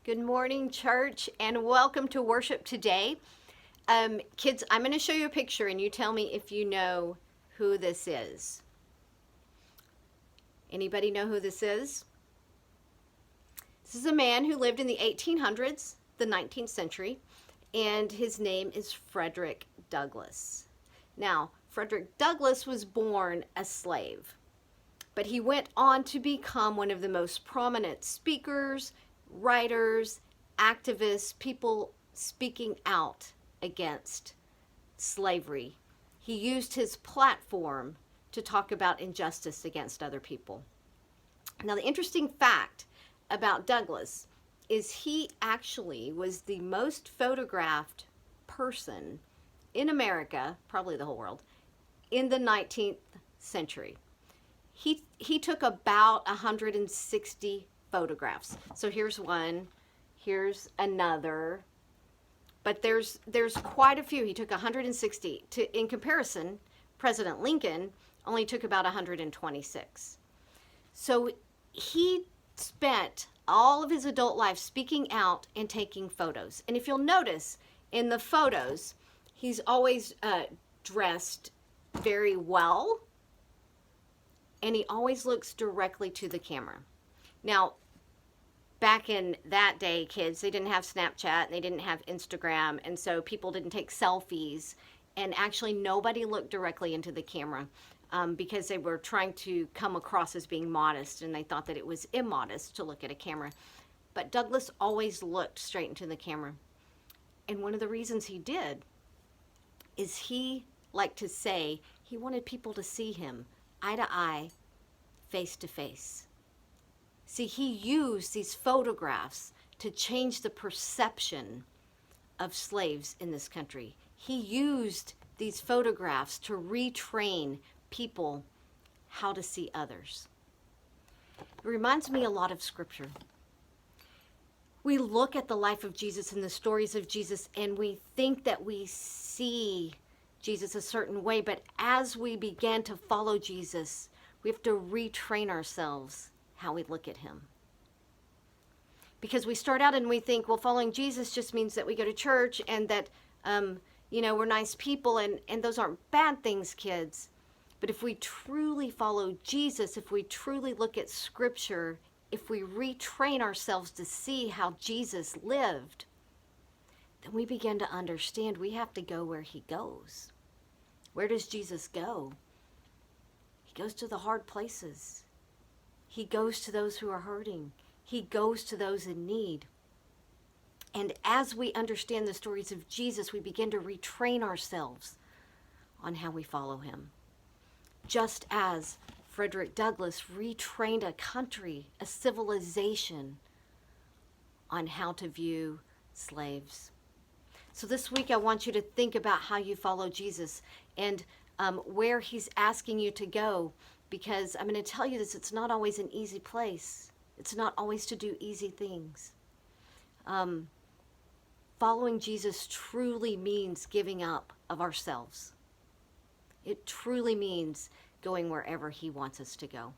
Good morning, church, and welcome to worship today. Kids, I'm going to show you a picture, and you tell me if you know who this is. Anybody know who this is? This is a man who lived in the 1800s, the 19th century, and his name is Frederick Douglass. Now, Frederick Douglass was born a slave, but he went on to become one of the most prominent speakers, writers, activists, people speaking out against slavery. He used his platform to talk about injustice against other people. Now, the interesting fact about Douglass is he actually was the most photographed person in America, probably the whole world, in the 19th century. He took about 160 photographs. So here's one, here's another, but there's quite a few. He took 160. In comparison, President Lincoln only took about 126. So he spent all of his adult life speaking out and taking photos. And if you'll notice in the photos, he's always dressed very well, and he always looks directly to the camera. Now, back in that day, kids, they didn't have Snapchat and they didn't have Instagram, and so people didn't take selfies, and actually nobody looked directly into the camera because they were trying to come across as being modest, and they thought that it was immodest to look at a camera. But Douglass always looked straight into the camera. And one of the reasons he did is he liked to say he wanted people to see him eye to eye, face to face. See, he used these photographs to change the perception of slaves in this country. He used these photographs to retrain people how to see others. It reminds me a lot of Scripture. We look at the life of Jesus and the stories of Jesus, and we think that we see Jesus a certain way, but as we begin to follow Jesus, we have to retrain ourselves how we look at him. Because we start out and we think, well, following Jesus just means that we go to church and that, we're nice people, and those aren't bad things, kids. But if we truly follow Jesus, if we truly look at Scripture, if we retrain ourselves to see how Jesus lived, then we begin to understand we have to go where he goes. Where does Jesus go? He goes to the hard places. He goes to those who are hurting. He goes to those in need. And as we understand the stories of Jesus, we begin to retrain ourselves on how we follow him. Just as Frederick Douglass retrained a country, a civilization, on how to view slaves. So this week I want you to think about how you follow Jesus and where he's asking you to go, because I'm going to tell you this, it's not always an easy place. It's not always to do easy things. Following Jesus truly means giving up of ourselves. It truly means going wherever he wants us to go.